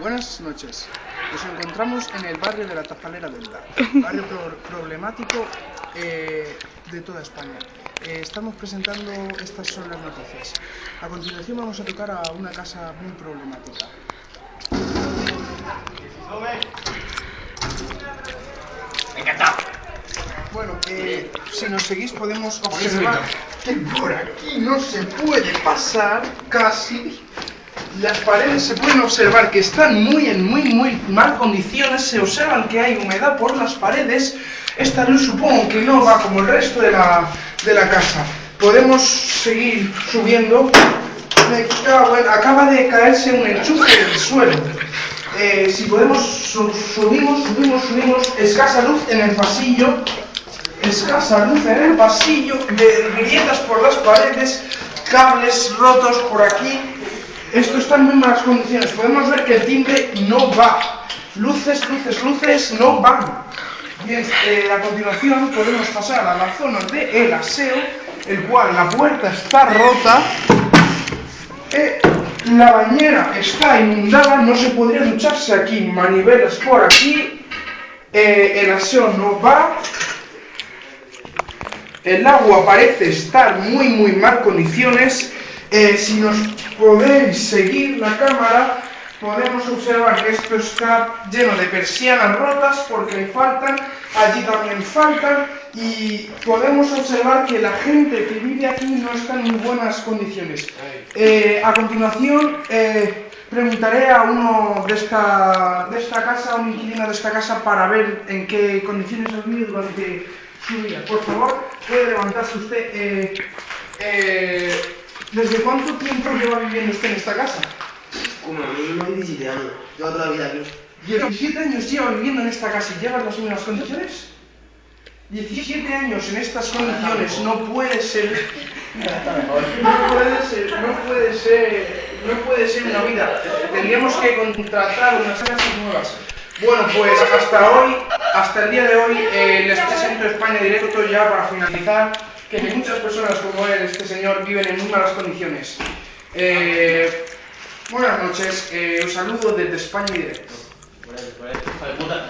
Buenas noches. Nos encontramos en el barrio de la Tajalera del Da, barrio problemático de toda España. Estamos presentando estas son las noticias. A continuación vamos a tocar a una casa muy problemática. Encantado. Bueno, si nos seguís podemos observar que por aquí no se puede pasar casi. Las paredes se pueden observar que están en muy mal condiciones. Se observan que hay humedad por las paredes. Esta luz supongo que no va como el resto de la casa. Podemos seguir subiendo. Me cago en, acaba de caerse un enchufe del suelo. Si podemos subimos. Escasa luz en el pasillo. Grietas por las paredes. Cables rotos por aquí. Esto está en muy malas condiciones. Podemos ver que el timbre no va. Luces no van. Bien, a continuación podemos pasar a la zona del aseo, el cual la puerta está rota. La bañera está inundada, no se podría ducharse aquí. Manivelas por aquí. El aseo no va. El agua parece estar muy mal condiciones. Si nos podéis seguir la cámara, podemos observar que esto está lleno de persianas rotas porque faltan, allí también faltan, y podemos observar que la gente que vive aquí no está en muy buenas condiciones. A continuación, preguntaré a uno de esta casa, a un inquilino de esta casa, para ver en qué condiciones ha vivido durante su vida. Por favor, puede levantarse usted. ¿Desde cuánto tiempo lleva viviendo usted en esta casa? Como mínimo 17 años. Llevo toda la vida aquí. 17 años lleva viviendo en esta casa y lleva en las mismas condiciones. 17 años en estas condiciones no puede ser. No puede ser una vida. Tendríamos que contratar unas casas nuevas. Bueno, pues hasta el día de hoy, les presento España Directo ya para finalizar, que muchas personas como él, este señor, viven en muy malas condiciones. Buenas noches, os saludo desde España Directo. Por eso, hijo de puta.